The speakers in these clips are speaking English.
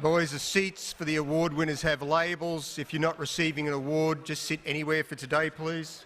Boys, the seats for the award winners have labels. If you're not receiving an award, just sit anywhere for today, please.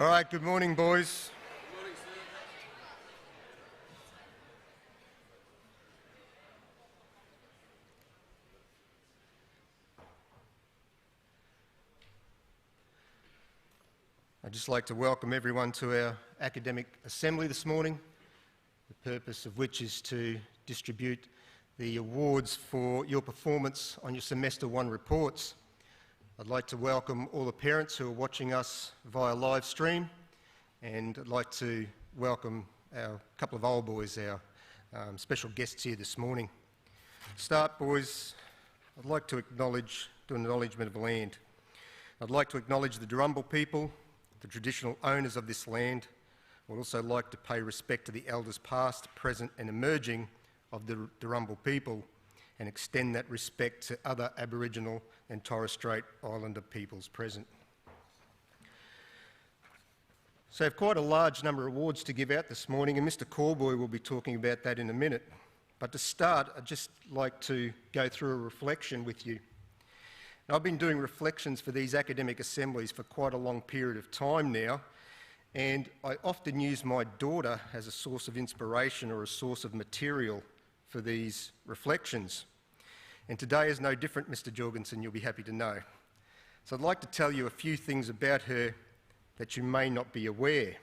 All right, good morning, boys. Good morning, sir. I'd just like to welcome everyone to our academic assembly this morning, the purpose of which is to distribute the awards for your performance on your Semester 1 reports. I'd like to welcome all the parents who are watching us via live stream, and I'd like to welcome our couple of old boys, our special guests here this morning. To start, boys, I'd like to do an acknowledgement of land. I'd like to acknowledge the Darumbal people, the traditional owners of this land. I would also like to pay respect to the elders past, present and emerging of the Darumbal people, and extend that respect to other Aboriginal and Torres Strait Islander peoples present. So I have quite a large number of awards to give out this morning, and Mr Corboy will be talking about that in a minute. But to start, I'd just like to go through a reflection with you. Now, I've been doing reflections for these academic assemblies for quite a long period of time now, and I often use my daughter as a source of inspiration or a source of material for these reflections. And today is no different, Mr Jorgensen, you'll be happy to know. So I'd like to tell you a few things about her that you may not be aware.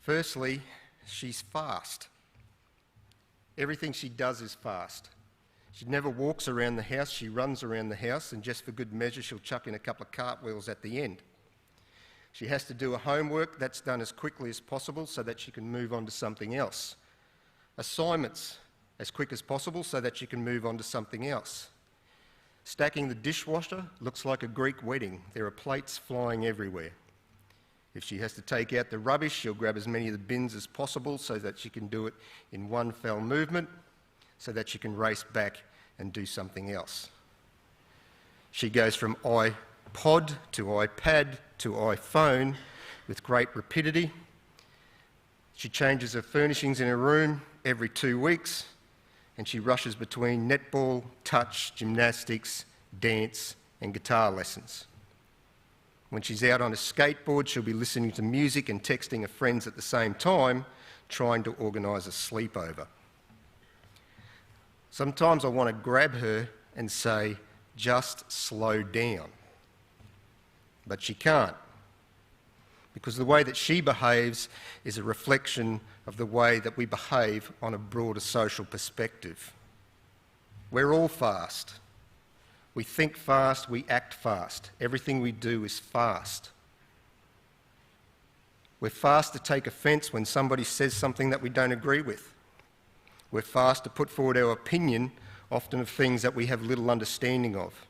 Firstly, she's fast. Everything she does is fast. She never walks around the house, she runs around the house, and just for good measure she'll chuck in a couple of cartwheels at the end. She has to do her homework, that's done as quickly as possible so that she can move on to something else. Assignments, as quick as possible so that she can move on to something else. Stacking the dishwasher looks like a Greek wedding. There are plates flying everywhere. If she has to take out the rubbish, she'll grab as many of the bins as possible so that she can do it in one fell movement, so that she can race back and do something else. She goes from iPod to iPad to iPhone with great rapidity. She changes her furnishings in her room every 2 weeks, and she rushes between netball, touch, gymnastics, dance and guitar lessons. When she's out on a skateboard, she'll be listening to music and texting her friends at the same time, trying to organise a sleepover. Sometimes I want to grab her and say, just slow down. But she can't, because the way that she behaves is a reflection of the way that we behave on a broader social perspective. We're all fast. We think fast, we act fast. Everything we do is fast. We're fast to take offence when somebody says something that we don't agree with. We're fast to put forward our opinion, often of things that we have little understanding of.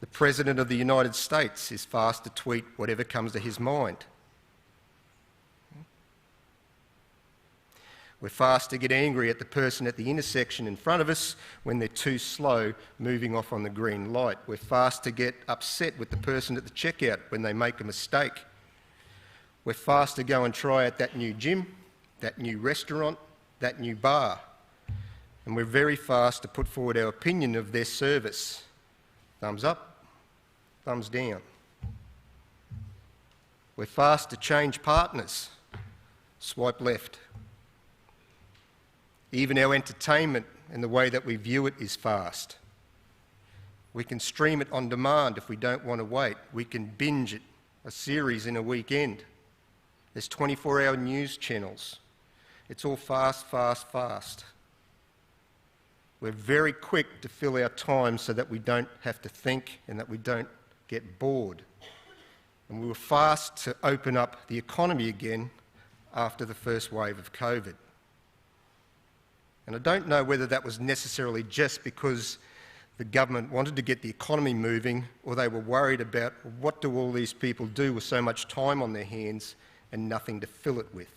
The President of the United States is fast to tweet whatever comes to his mind. We're fast to get angry at the person at the intersection in front of us when they're too slow moving off on the green light. We're fast to get upset with the person at the checkout when they make a mistake. We're fast to go and try out that new gym, that new restaurant, that new bar. And we're very fast to put forward our opinion of their service. Thumbs up, thumbs down. We're fast to change partners. Swipe left. Even our entertainment and the way that we view it is fast. We can stream it on demand if we don't want to wait. We can binge it, a series in a weekend. There's 24-hour news channels. It's all fast, fast, fast. We're very quick to fill our time so that we don't have to think and that we don't get bored. And we were fast to open up the economy again after the first wave of COVID. And I don't know whether that was necessarily just because the government wanted to get the economy moving, or they were worried about what do all these people do with so much time on their hands and nothing to fill it with.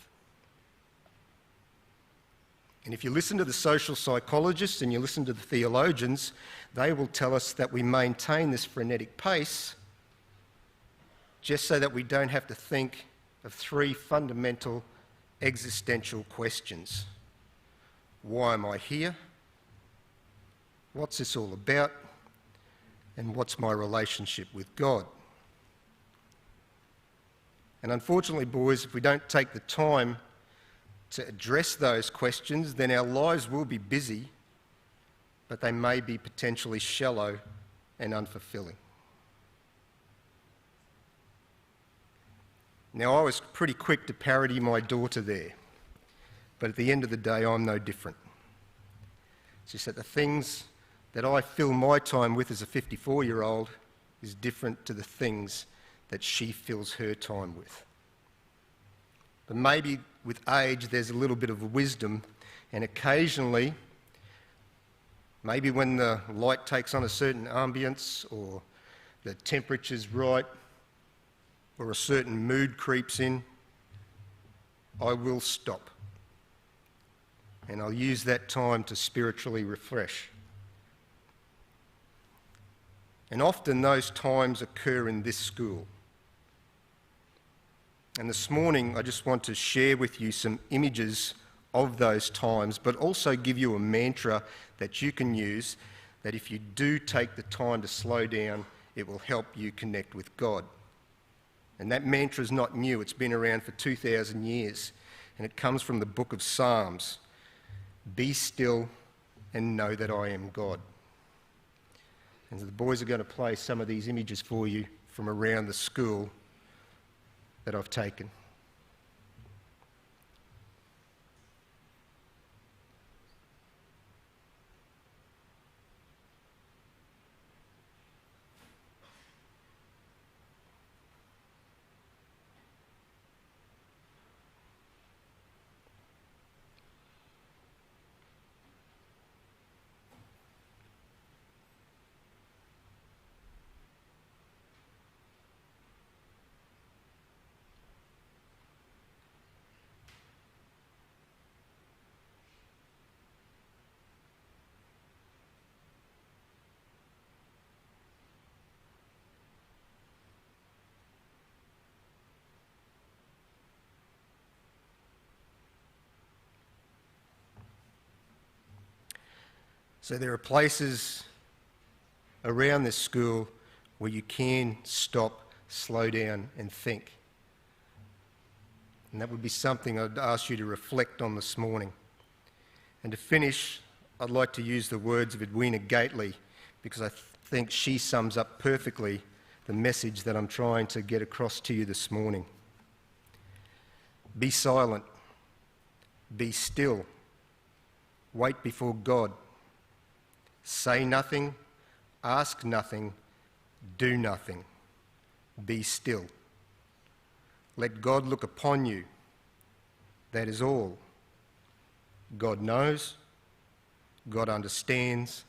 And if you listen to the social psychologists and you listen to the theologians, they will tell us that we maintain this frenetic pace just so that we don't have to think of three fundamental existential questions. Why am I here? What's this all about? And what's my relationship with God? And unfortunately, boys, if we don't take the time to address those questions, then our lives will be busy, but they may be potentially shallow and unfulfilling. Now, I was pretty quick to parody my daughter there, but at the end of the day, I'm no different. It's just that the things that I fill my time with as a 54-year-old is different to the things that she fills her time with. But maybe with age there's a little bit of wisdom, and occasionally, maybe when the light takes on a certain ambience or the temperature's right or a certain mood creeps in, I will stop. And I'll use that time to spiritually refresh. And often those times occur in this school. And this morning I just want to share with you some images of those times, but also give you a mantra that you can use, that if you do take the time to slow down, it will help you connect with God. And that mantra is not new, it's been around for 2,000 years, and it comes from the book of Psalms. Be still and know that I am God. And so the boys are going to play some of these images for you from around the school that I've taken. So there are places around this school where you can stop, slow down and think. And that would be something I'd ask you to reflect on this morning. And to finish, I'd like to use the words of Edwina Gately, because I think she sums up perfectly the message that I'm trying to get across to you this morning. Be silent. Be still. Wait before God. Say nothing, ask nothing, do nothing. Be still. Let God look upon you. That is all. God knows. God understands.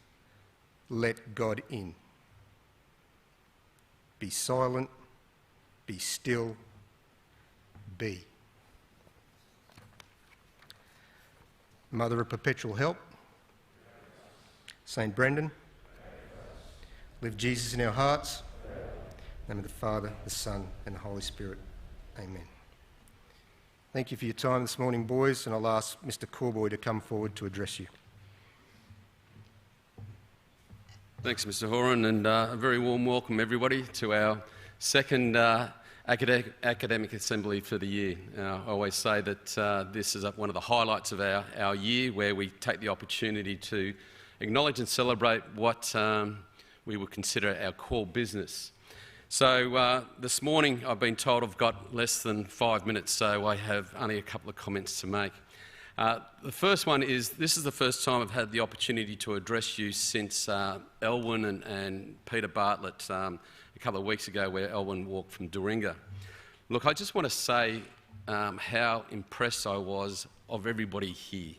Let God in. Be silent. Be still. Be. Mother of Perpetual Help, St. Brendan, live Jesus in our hearts. In the name of the Father, the Son and the Holy Spirit. Amen. Thank you for your time this morning, boys, and I'll ask Mr. Corboy to come forward to address you. Thanks, Mr. Horan, and a very warm welcome, everybody, to our second academic assembly for the year. I always say that this is one of the highlights of our year, where we take the opportunity to acknowledge and celebrate what we would consider our core business. So this morning I've been told I've got less than 5 minutes, so I have only a couple of comments to make. The first one is, this is the first time I've had the opportunity to address you since Elwyn and Peter Bartlett a couple of weeks ago, where Elwyn walked from Doringa. Look, I just want to say how impressed I was of everybody here.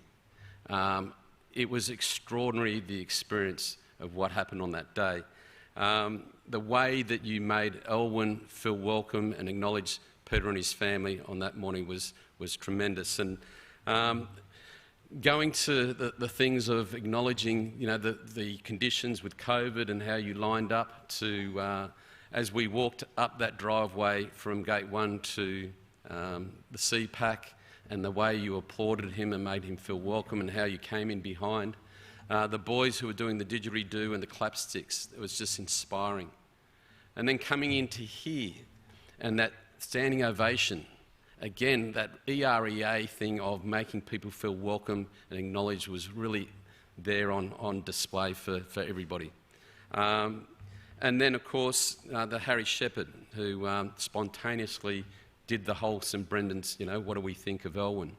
It was extraordinary, the experience of what happened on that day. The way that you made Elwyn feel welcome and acknowledge Peter and his family on that morning was tremendous. And going to the things of acknowledging, you know, the conditions with COVID and how you lined up to, as we walked up that driveway from Gate 1 to the CPAC, and the way you applauded him and made him feel welcome, and how you came in behind. The boys who were doing the didgeridoo and the clapsticks, it was just inspiring. And then coming into here, and that standing ovation. Again, that EREA thing of making people feel welcome and acknowledged was really there on display for everybody. And then, of course, the Harry Shepherd, who spontaneously did the whole St Brendan's, what do we think of Elwyn?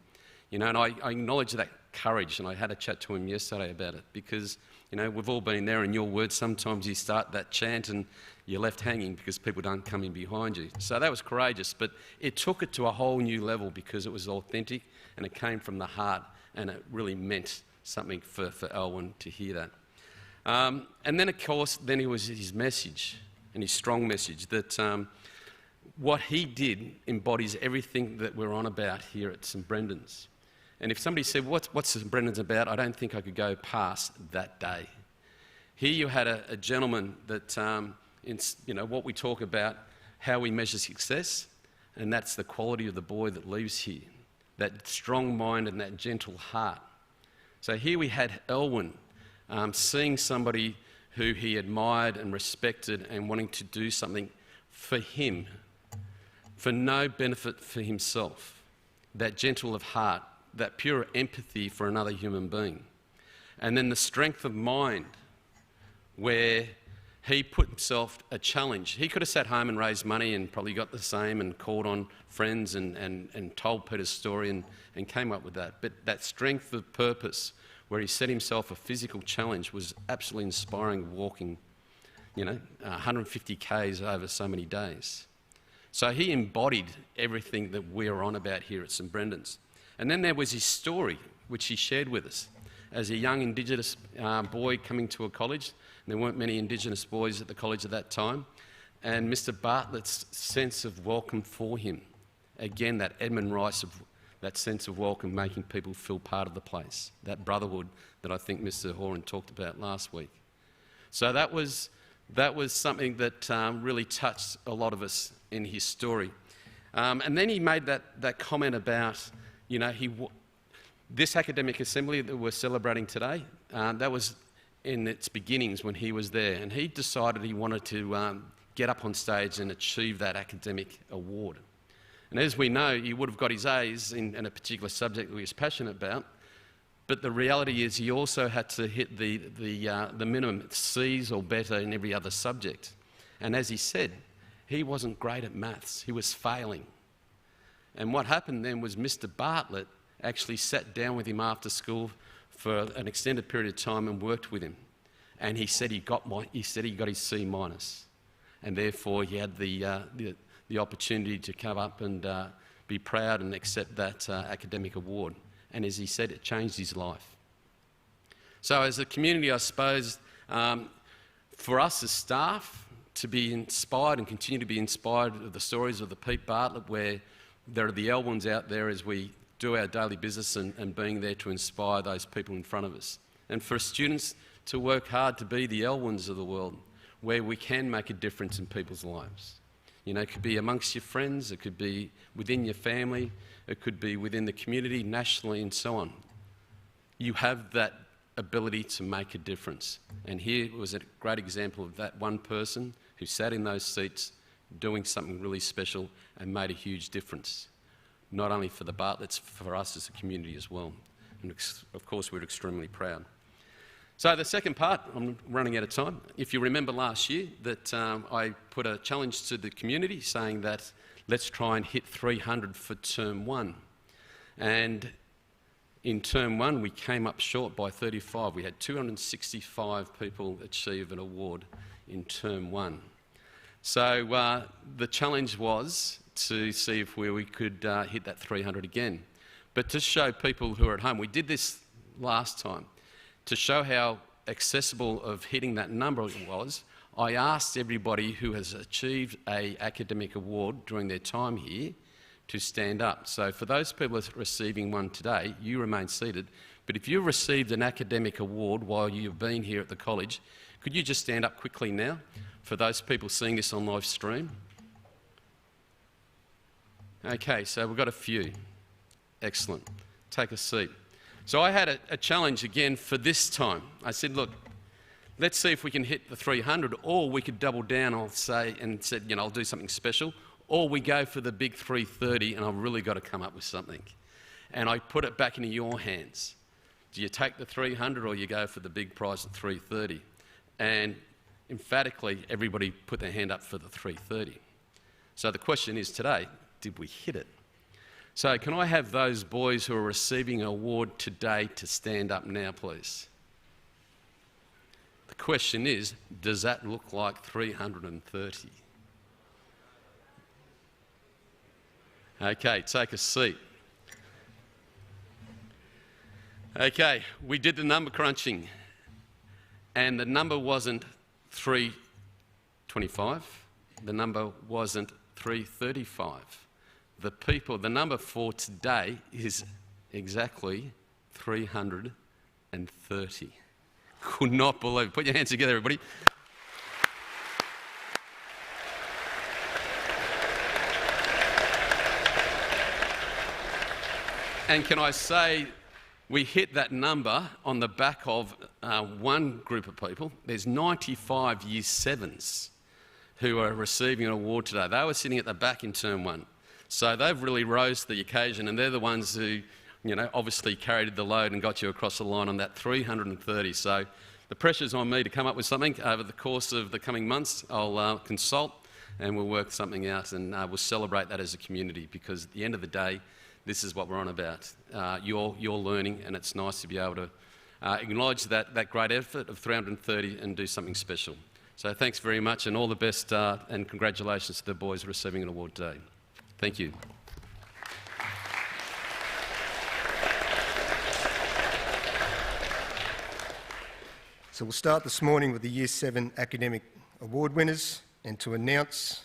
And I acknowledge that courage, and I had a chat to him yesterday about it, because, we've all been there. In your words, sometimes you start that chant and you're left hanging because people don't come in behind you. So that was courageous, but it took it to a whole new level because it was authentic and it came from the heart, and it really meant something for Elwyn to hear that. And then, of course, then it was his message, and his strong message, that what he did embodies everything that we're on about here at St Brendan's. And if somebody said, what's St Brendan's about, I don't think I could go past that day. Here you had a gentleman that, what we talk about, how we measure success, and that's the quality of the boy that leaves here, that strong mind and that gentle heart. So here we had Elwyn seeing somebody who he admired and respected and wanting to do something for him, for no benefit for himself, that gentle of heart, that pure empathy for another human being. And then the strength of mind, where he put himself a challenge. He could have sat home and raised money and probably got the same and called on friends and told Peter's story and came up with that. But that strength of purpose, where he set himself a physical challenge, was absolutely inspiring, walking, 150 Ks over so many days. So he embodied everything that we're on about here at St Brendan's. And then there was his story, which he shared with us. As a young Indigenous boy coming to a college, and there weren't many Indigenous boys at the college at that time, and Mr Bartlett's sense of welcome for him. Again, that Edmund Rice of that sense of welcome, making people feel part of the place, that brotherhood that I think Mr Horan talked about last week. So that was something that really touched a lot of us in his story. And then he made that comment about, this academic assembly that we're celebrating today, that was in its beginnings when he was there, and he decided he wanted to get up on stage and achieve that academic award. And as we know, he would have got his A's in a particular subject that he was passionate about, but the reality is he also had to hit the minimum C's or better in every other subject. And as he said, he wasn't great at maths, he was failing. And what happened then was Mr Bartlett actually sat down with him after school for an extended period of time and worked with him. And he said he got his C minus, and therefore he had the opportunity to come up and be proud and accept that academic award. And as he said, it changed his life. So as a community, I suppose, for us as staff to be inspired and continue to be inspired of the stories of the Pete Bartlett, where there are the Elwyns out there as we do our daily business and being there to inspire those people in front of us. And for students to work hard to be the Elwyns of the world, where we can make a difference in people's lives. It could be amongst your friends, it could be within your family, it could be within the community, nationally, and so on. You have that ability to make a difference. And here was a great example of that one person who sat in those seats doing something really special and made a huge difference, not only for the Bartletts, for us as a community as well. And of course, we're extremely proud. So the second part, I'm running out of time. If you remember last year that I put a challenge to the community saying that let's try and hit 300 for term one. And in term one, we came up short by 35. We had 265 people achieve an award in term one. So the challenge was to see if we could hit that 300 again. But to show people who are at home, we did this last time, to show how accessible of hitting that number it was, I asked everybody who has achieved an academic award during their time here to stand up. So for those people receiving one today, you remain seated. But if you've received an academic award while you've been here at the college, could you just stand up quickly now for those people seeing this on live stream? Okay, so we've got a few. Excellent. Take a seat. So I had a challenge again for this time. I said, look, let's see if we can hit the 300, or we could double down, I'll say, and said, I'll do something special, or we go for the big 330 and I've really got to come up with something. And I put it back into your hands. Do you take the 300 or you go for the big prize at 330? And emphatically, everybody put their hand up for the 330. So the question is today, did we hit it? So can I have those boys who are receiving an award today to stand up now, please? The question is, does that look like 330? Okay, take a seat. Okay, we did the number crunching, and the number wasn't 325, the number wasn't 335. The number for today is exactly 330. Could not believe it. Put your hands together, everybody. And can I say, we hit that number on the back of one group of people. There's 95 Year 7s who are receiving an award today. They were sitting at the back in term one. So they've really rose to the occasion, and they're the ones who, obviously carried the load and got you across the line on that 330. So the pressure's on me to come up with something. Over the course of the coming months, I'll consult and we'll work something out, and we'll celebrate that as a community, because at the end of the day, this is what we're on about. You're learning, and it's nice to be able to acknowledge that great effort of 330 and do something special. So thanks very much, and all the best, and congratulations to the boys receiving an award today. Thank you. So we'll start this morning with the Year 7 academic award winners, and to announce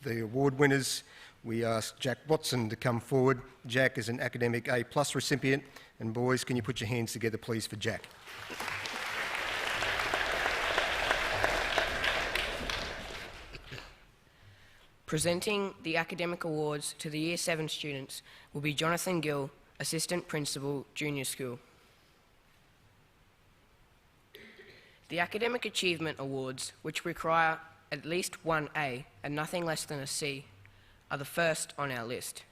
the award winners, we ask Jack Watson to come forward. Jack is an academic A+ recipient, and boys, can you put your hands together please for Jack? Presenting the academic awards to the Year 7 students will be Jonathan Gill, Assistant Principal, Junior School. The Academic Achievement Awards, which require at least one A and nothing less than a C, are the first on our list.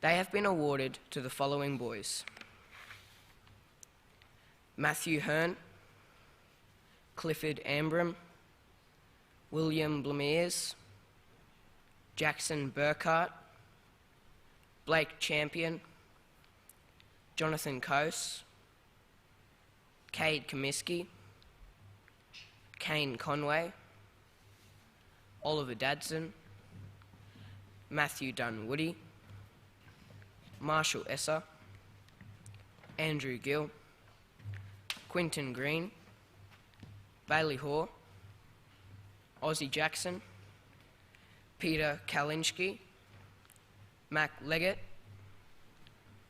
They have been awarded to the following boys: Matthew Hearn, Clifford Ambram, William Blamiers, Jackson Burkhart, Blake Champion, Jonathan Coase, Cade Comiskey, Kane Conway, Oliver Dadson, Matthew Dunwoody, Marshall Esser, Andrew Gill, Quinton Green, Bailey Hoare, Ozzie Jackson, Peter Kalinski, Mac Leggett,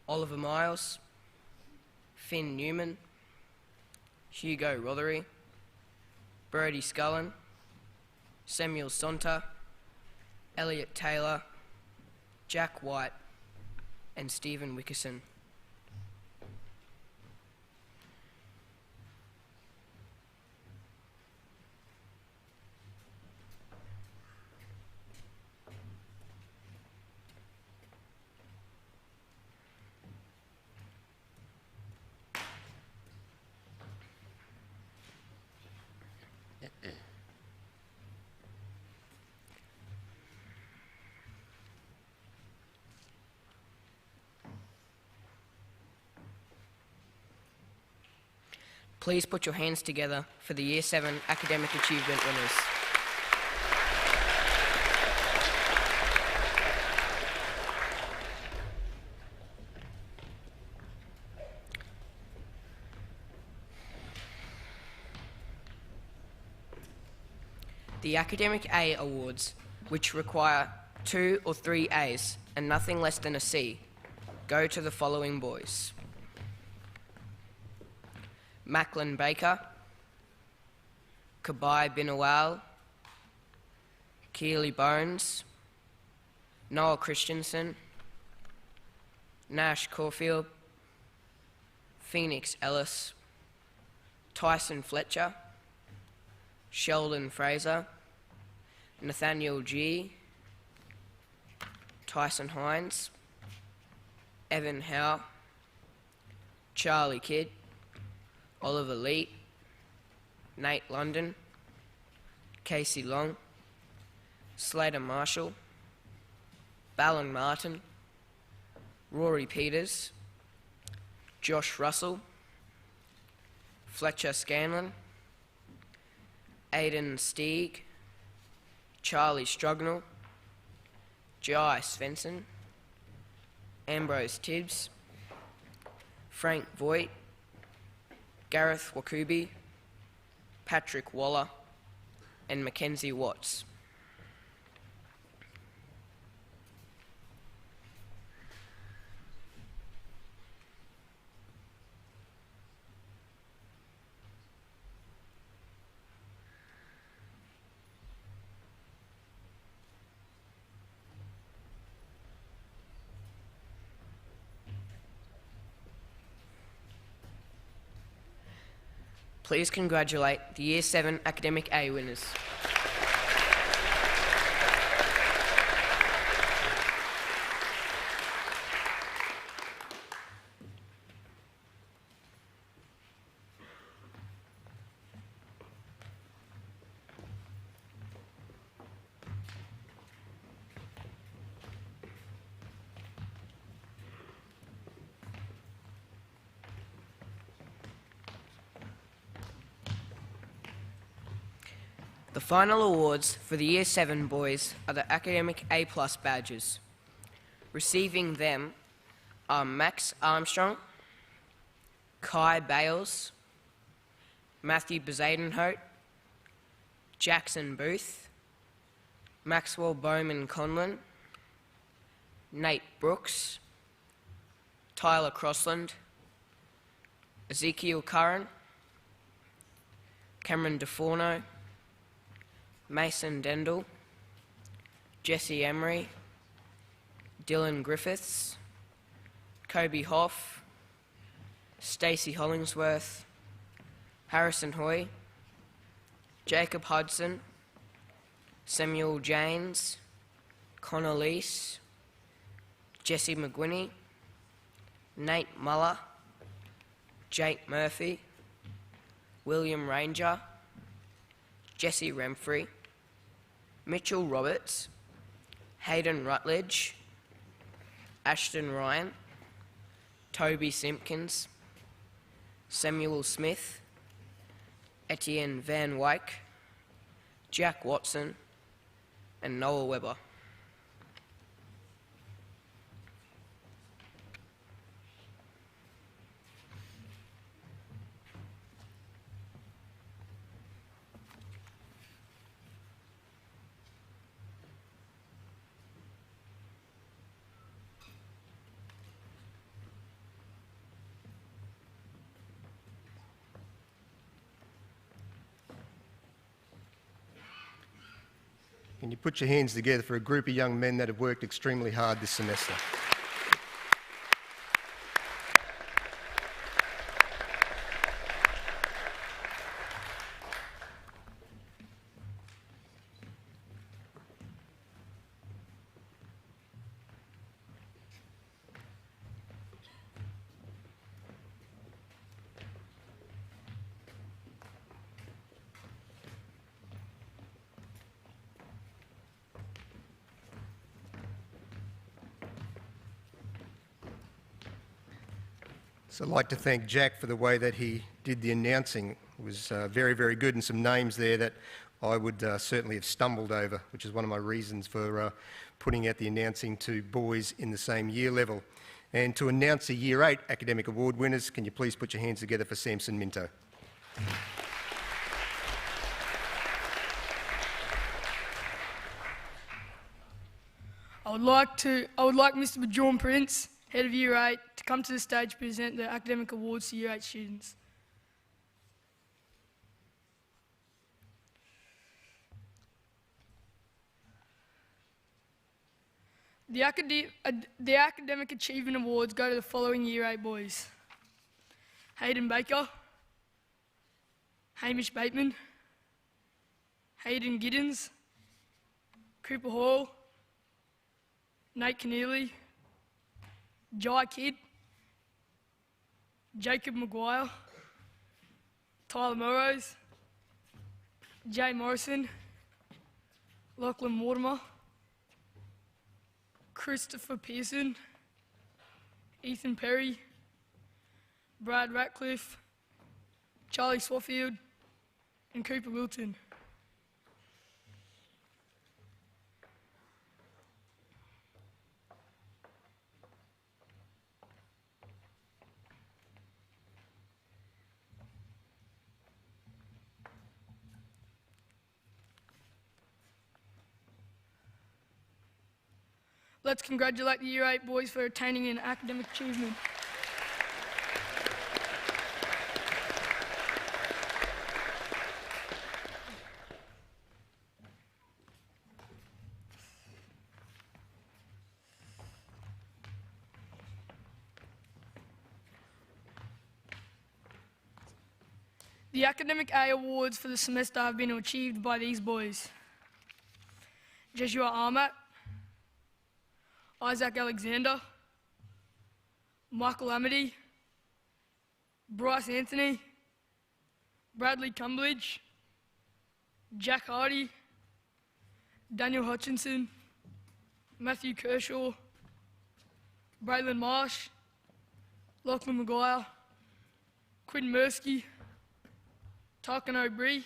Oliver Miles, Finn Newman, Hugo Rothery, Brodie Scullen, Samuel Sonta, Elliot Taylor, Jack White, and Stephen Wickerson. Please put your hands together for the Year 7 Academic Achievement winners. The Academic A Awards, which require 2 or 3 A's and nothing less than a C, go to the following boys: Macklin Baker, Kabai Binawal, Keely Bones, Noel Christensen, Nash Caulfield, Phoenix Ellis, Tyson Fletcher, Sheldon Fraser, Nathaniel G, Tyson Hines, Evan Howe, Charlie Kidd, Oliver Leet, Nate London, Casey Long, Slater Marshall, Ballon Martin, Rory Peters, Josh Russell, Fletcher Scanlon, Aidan Steig, Charlie Strugnell, Jai Svensson, Ambrose Tibbs, Frank Voigt, Gareth Wakubi, Patrick Waller, and Mackenzie Watts. Please congratulate the Year 7 Academic A winners. The final awards for the Year 7 boys are the Academic A+ badges. Receiving them are Max Armstrong, Kai Bales, Matthew Bezadenhout, Jackson Booth, Maxwell Bowman Conlon, Nate Brooks, Tyler Crossland, Ezekiel Curran, Cameron DeForno, Mason Dendel, Jesse Emery, Dylan Griffiths, Kobe Hoff, Stacey Hollingsworth, Harrison Hoy, Jacob Hudson, Samuel Janes, Connor Lease, Jesse McGuinney, Nate Muller, Jake Murphy, William Ranger, Jesse Remfrey, Mitchell Roberts, Hayden Rutledge, Ashton Ryan, Toby Simpkins, Samuel Smith, Etienne Van Wyk, Jack Watson, and Noah Webber. Can you put your hands together for a group of young men that have worked extremely hard this semester? So I'd like to thank Jack for the way that he did the announcing. It was very, very good, and some names there that I would certainly have stumbled over, which is one of my reasons for putting out the announcing to boys in the same year level. And to announce the Year 8 Academic Award winners, can you please put your hands together for Samson Minto? I would like Mr. Bajourn Prince, Head of Year 8, to come to the stage to present the academic awards to Year 8 students. The Academic Achievement Awards go to the following Year 8 boys: Hayden Baker, Hamish Bateman, Hayden Giddens, Cooper Hall, Nate Keneally, Jai Kidd, Jacob Maguire, Tyler Melrose, Jay Morrison, Lachlan Mortimer, Christopher Pearson, Ethan Perry, Brad Ratcliffe, Charlie Swaffield, and Cooper Wilton. Let's congratulate the Year 8 boys for attaining an academic achievement. The Academic A awards for the semester have been achieved by these boys: Joshua Armat, Isaac Alexander, Michael Amity, Bryce Anthony, Bradley Cumbledge, Jack Hardy, Daniel Hutchinson, Matthew Kershaw, Braylon Marsh, Lachlan Maguire, Quinn Mursky, Tarkin O'Brien,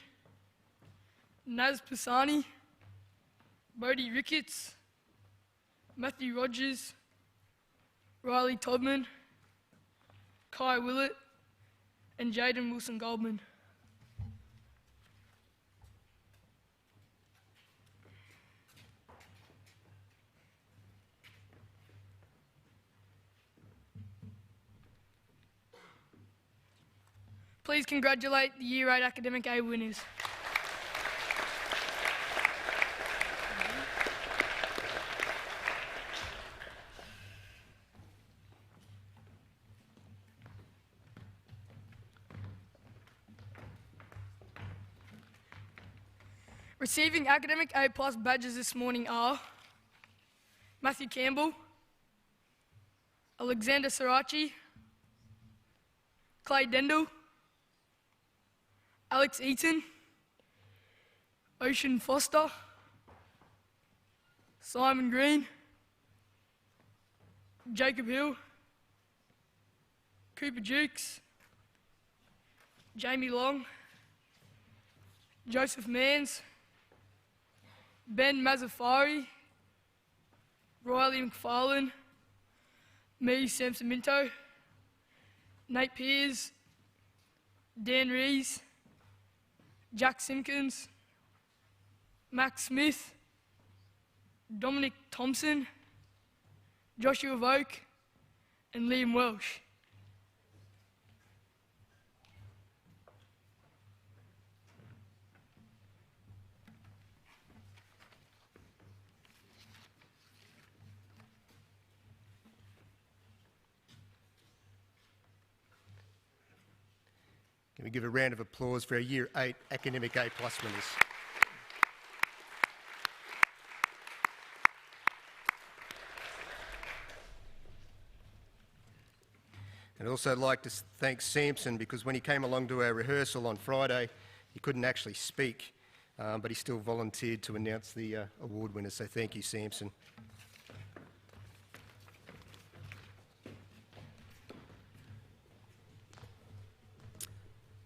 Naz Pisani, Bodie Ricketts, Matthew Rogers, Riley Todman, Kai Willett, and Jaden Wilson Goldman. Please congratulate the Year 8 Academic A winners. Receiving Academic A+ badges this morning are Matthew Campbell, Alexander Sarachi, Clay Dendel, Alex Eaton, Ocean Foster, Simon Green, Jacob Hill, Cooper Jukes, Jamie Long, Joseph Manns, Ben Mazzafari, Riley McFarlane, me, Samson Minto, Nate Pears, Dan Rees, Jack Simpkins, Max Smith, Dominic Thompson, Joshua Voke, and Liam Welsh. Can we give a round of applause for our Year 8 Academic A+ winners? And I'd also like to thank Samson, because when he came along to our rehearsal on Friday, he couldn't actually speak, but he still volunteered to announce the award winners, so thank you, Samson.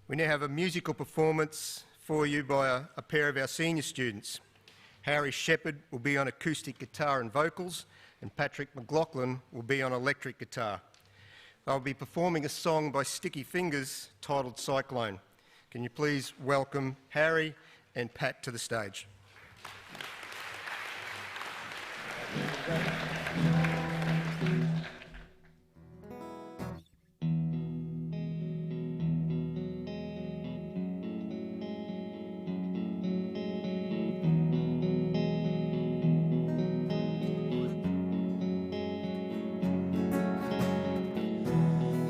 We now have a musical performance for you by a pair of our senior students. Harry Shepherd will be on acoustic guitar and vocals, and Patrick McLaughlin will be on electric guitar. They'll be performing a song by Sticky Fingers titled Cyclone. Can you please welcome Harry and Pat to the stage?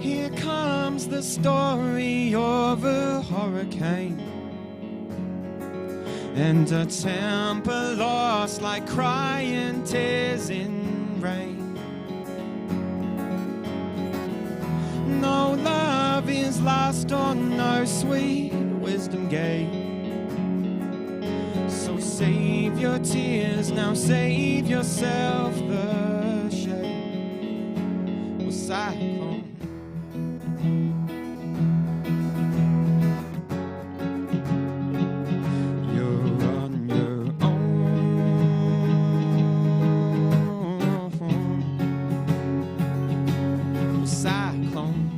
Here comes the story of a hurricane and a temper lost like crying tears in rain. No love is lost on no sweet wisdom gate. So save your tears, now save yourself the shade. Well, cyclone. You're on your own. Well, cyclone.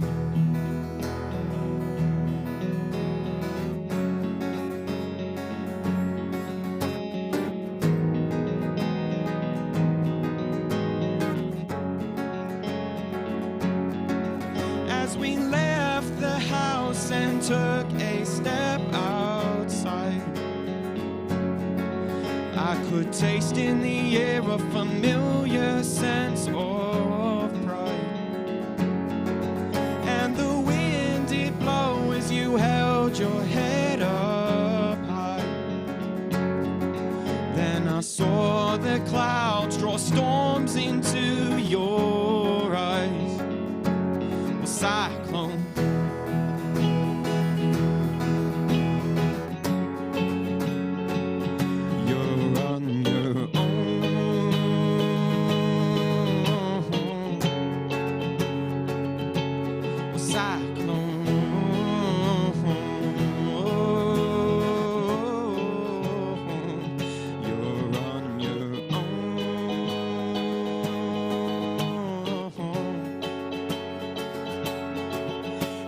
As we left the house and took a step outside, I could taste in the air a familiar sense of pride. And the wind did blow as you held your head up high. Then I saw the clouds draw storms into your eyes. Well, cyclone. You're on your own. Well, cyclone. You're on your own.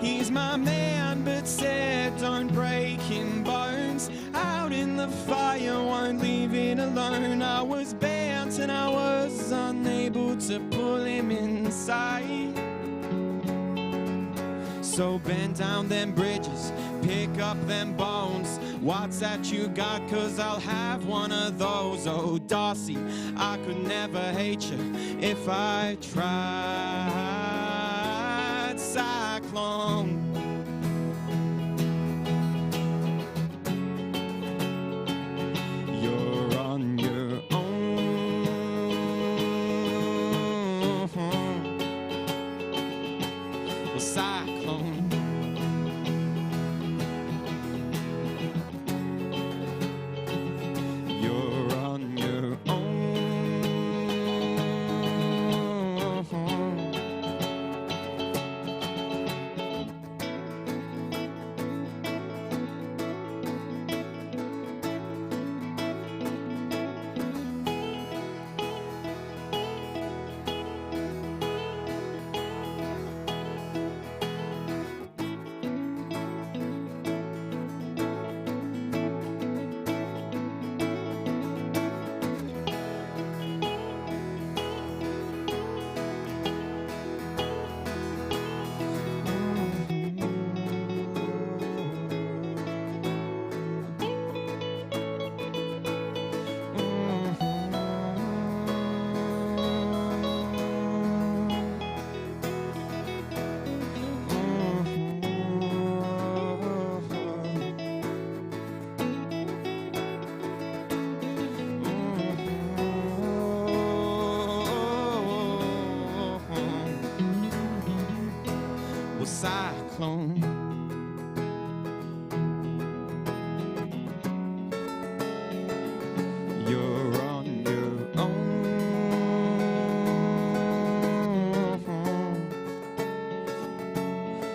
He's my man, but said don't break him bones. Out in the fire, won't leave it alone. I was bent and I was unable to pull him inside. So bend down them bridges, pick up them bones. What's that you got? 'Cause I'll have one of those. Oh, Darcy, I could never hate you if I tried. Cyclone. You're on your own. Well, cyclone. You're on your own. Well, cyclone. You're on your own.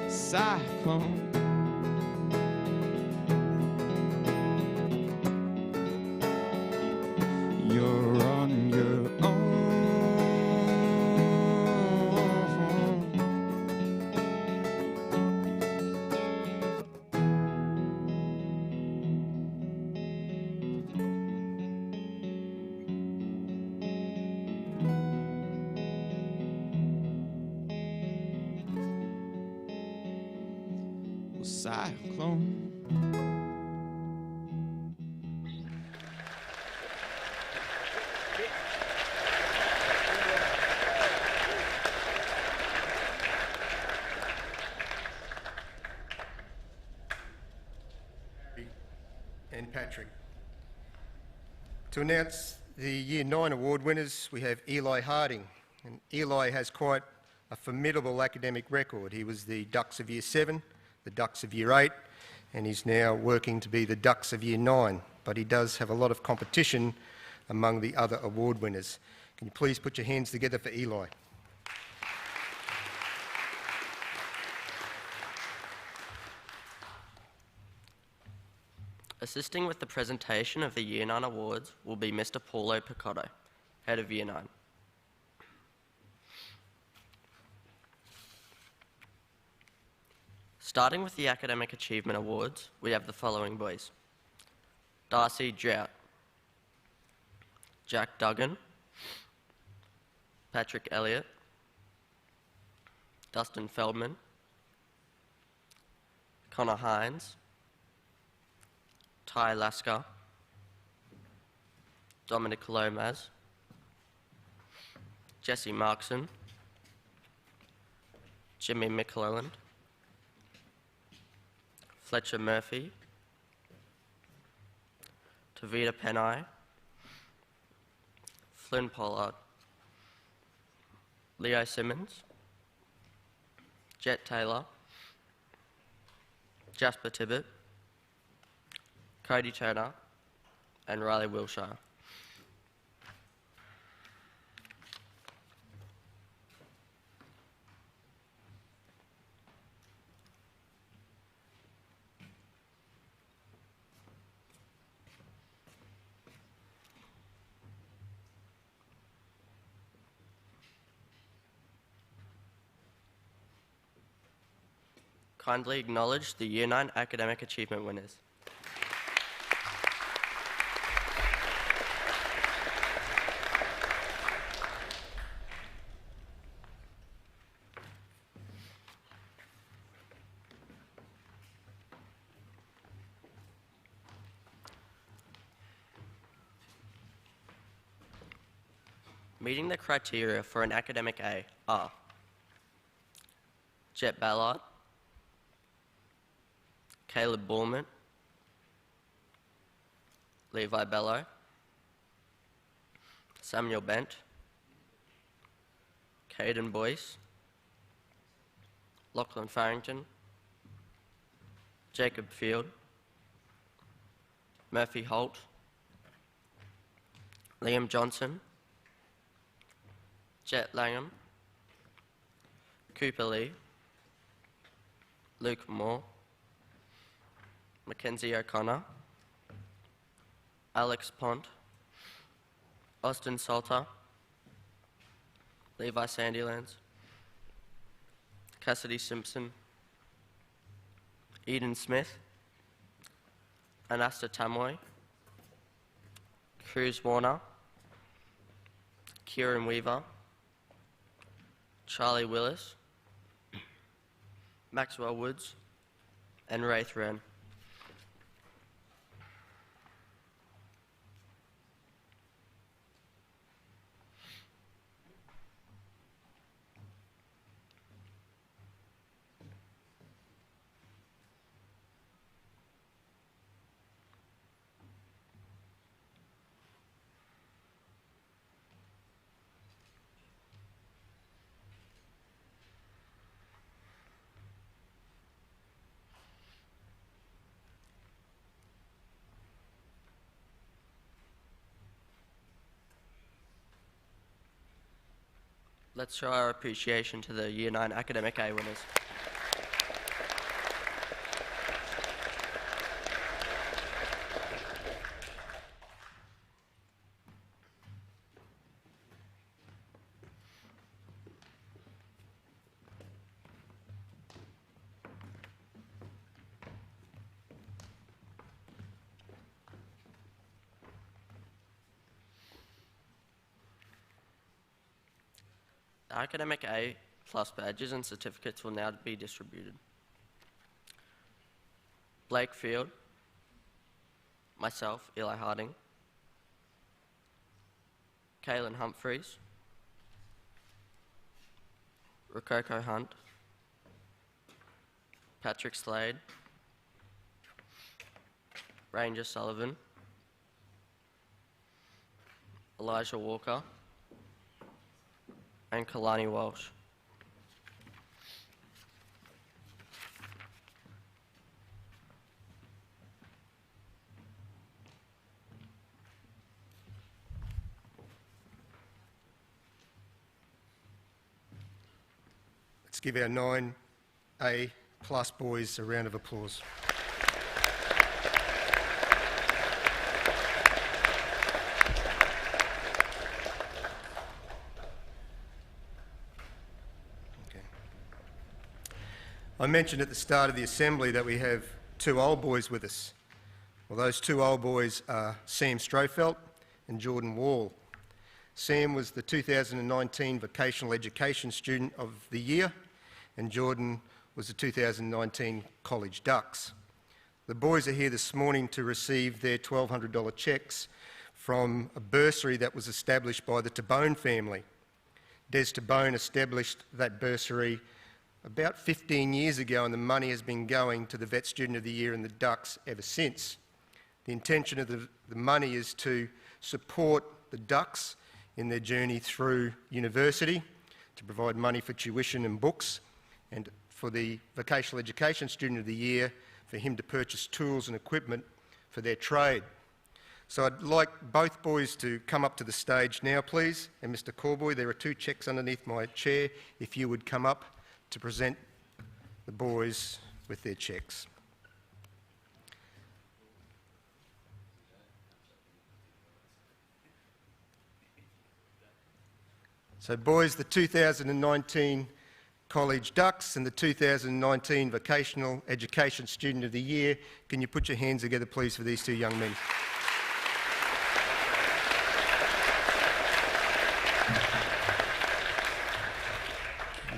Cyclone. You're on your own. Well, cyclone. And Patrick. To announce the Year 9 award winners, we have Eli Harding. And Eli has quite a formidable academic record. He was the Dux of Year 7, the Dux of Year 8, and he's now working to be the Dux of Year 9. But he does have a lot of competition among the other award winners. Can you please put your hands together for Eli? Assisting with the presentation of the Year 9 awards will be Mr. Paulo Picotto, Head of Year 9. Starting with the Academic Achievement Awards, we have the following boys: Darcy Drought, Jack Duggan, Patrick Elliott, Dustin Feldman, Connor Hines, Ty Lasker, Dominic Lomas, Jesse Markson, Jimmy McClelland, Fletcher Murphy, Tavita Penai, Flynn Pollard, Leo Simmons, Jet Taylor, Jasper Tibbett, Cody Turner, and Riley Wilshire. Kindly acknowledge the Year 9 Academic Achievement winners. Meeting the criteria for an academic A are Jet Ballard, Caleb Borman, Levi Bello, Samuel Bent, Caden Boyce, Lachlan Farrington, Jacob Field, Murphy Holt, Liam Johnson, Jet Langham, Cooper Lee, Luke Moore, Mackenzie O'Connor, Alex Pont, Austin Salter, Levi Sandilands, Cassidy Simpson, Eden Smith, Anasta Tamoy, Cruz Warner, Kieran Weaver, Charlie Willis, Maxwell Woods, and Wraith Wren. Let's show our appreciation to the Year 9 Academic A winners. The Academic A plus badges and certificates will now be distributed. Blake Field, myself, Eli Harding, Kaylin Humphreys, Rococo Hunt, Patrick Slade, Ranger Sullivan, Elijah Walker, and Kalani Walsh. Let's give our 9A plus boys a round of applause. Okay. I mentioned at the start of the assembly that we have two old boys with us. Well, those two old boys are Sam Strofelt and Jordan Wall. Sam was the 2019 Vocational Education Student of the Year, and Jordan was the 2019 College Ducks. The boys are here this morning to receive their $1,200 cheques from a bursary that was established by the Tabone family. Des Tabone established that bursary about 15 years ago, and the money has been going to the Vet Student of the Year and the Ducks ever since. The intention of the money is to support the Ducks in their journey through university, to provide money for tuition and books, and for the Vocational Education Student of the Year, for him to purchase tools and equipment for their trade. So I'd like both boys to come up to the stage now, please. And Mr. Corboy, there are two cheques underneath my chair. If you would come up to present the boys with their cheques. So boys, the 2019 College Ducks and the 2019 Vocational Education Student of the Year, can you put your hands together please for these two young men?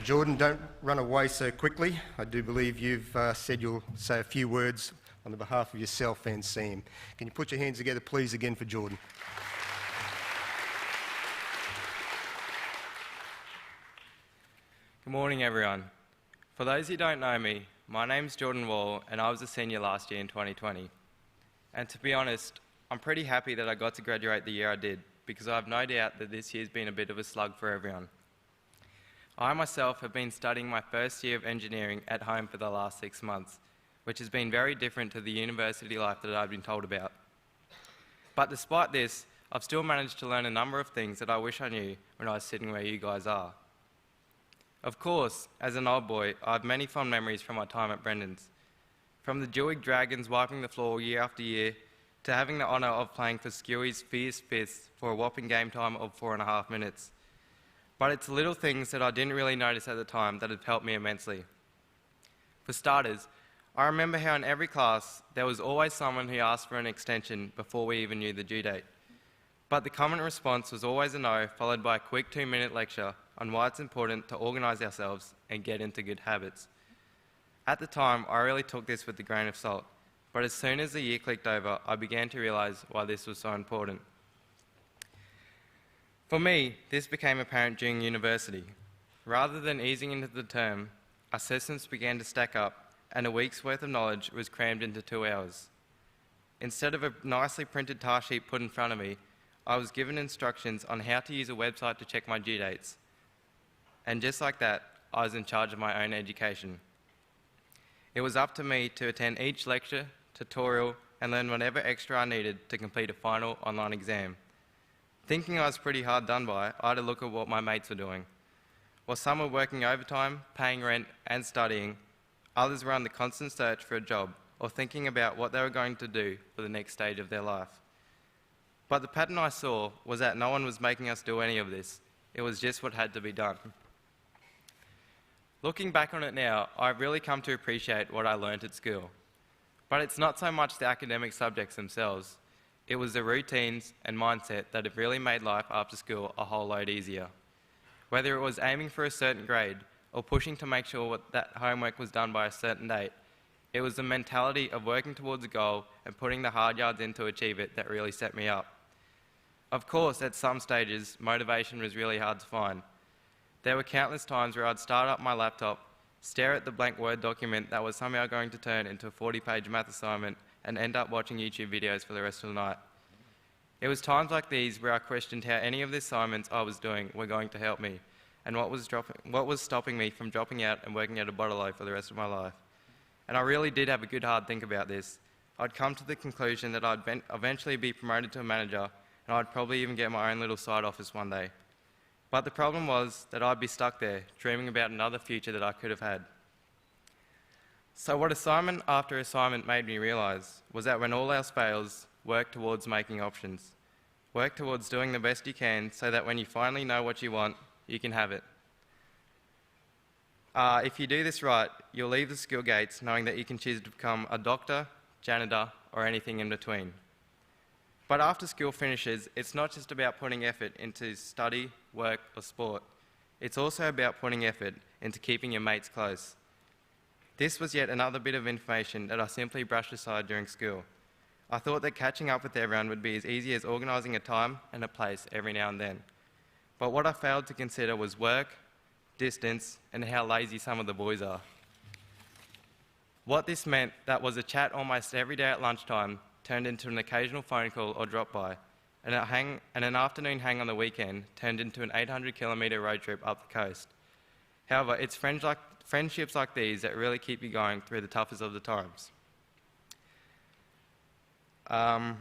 Jordan, don't run away so quickly. I do believe you've said you'll say a few words on the behalf of yourself and Sam. Can you put your hands together please again for Jordan? Good morning, everyone. For those who don't know me, my name's Jordan Wall, and I was a senior last year in 2020. And to be honest, I'm pretty happy that I got to graduate the year I did, because I have no doubt that this year's been a bit of a slug for everyone. I myself have been studying my first year of engineering at home for the last 6 months, which has been very different to the university life that I've been told about. But despite this, I've still managed to learn a number of things that I wish I knew when I was sitting where you guys are. Of course, as an old boy, I have many fond memories from my time at Brendan's. From the Jewig Dragons wiping the floor year after year, to having the honour of playing for Skewey's Fierce Fists for a whopping game time of 4.5 minutes. But it's little things that I didn't really notice at the time that have helped me immensely. For starters, I remember how in every class there was always someone who asked for an extension before we even knew the due date. But the common response was always a no, followed by a quick 2-minute lecture on why it's important to organise ourselves and get into good habits. At the time, I really took this with a grain of salt, but as soon as the year clicked over, I began to realise why this was so important. For me, this became apparent during university. Rather than easing into the term, assessments began to stack up, and a week's worth of knowledge was crammed into 2 hours. Instead of a nicely printed task sheet put in front of me, I was given instructions on how to use a website to check my due dates. And just like that, I was in charge of my own education. It was up to me to attend each lecture, tutorial, and learn whatever extra I needed to complete a final online exam. Thinking I was pretty hard done by, I had a look at what my mates were doing. While some were working overtime, paying rent, and studying, others were on the constant search for a job or thinking about what they were going to do for the next stage of their life. But the pattern I saw was that no one was making us do any of this. It was just what had to be done. Looking back on it now, I've really come to appreciate what I learnt at school. But it's not so much the academic subjects themselves. It was the routines and mindset that have really made life after school a whole load easier. Whether it was aiming for a certain grade or pushing to make sure that homework was done by a certain date, it was the mentality of working towards a goal and putting the hard yards in to achieve it that really set me up. Of course, at some stages, motivation was really hard to find. There were countless times where I'd start up my laptop, stare at the blank Word document that was somehow going to turn into a 40-page math assignment, and end up watching YouTube videos for the rest of the night. It was times like these where I questioned how any of the assignments I was doing were going to help me, and what was stopping me from dropping out and working at a bottle loaf for the rest of my life. And I really did have a good hard think about this. I'd come to the conclusion that I'd eventually be promoted to a manager, and I'd probably even get my own little side office one day. But the problem was that I'd be stuck there, dreaming about another future that I could have had. So what assignment after assignment made me realise was that when all else fails, work towards making options. Work towards doing the best you can so that when you finally know what you want, you can have it. If you do this right, you'll leave the school gates knowing that you can choose to become a doctor, janitor, or anything in between. But after school finishes, it's not just about putting effort into study, work, or sport. It's also about putting effort into keeping your mates close. This was yet another bit of information that I simply brushed aside during school. I thought that catching up with everyone would be as easy as organising a time and a place every now and then. But what I failed to consider was work, distance, and how lazy some of the boys are. What this meant that was a chat almost every day at lunchtime turned into an occasional phone call or drop by, and an afternoon hang on the weekend turned into an 800-kilometre road trip up the coast. However, it's friendships like these that really keep you going through the toughest of the times. And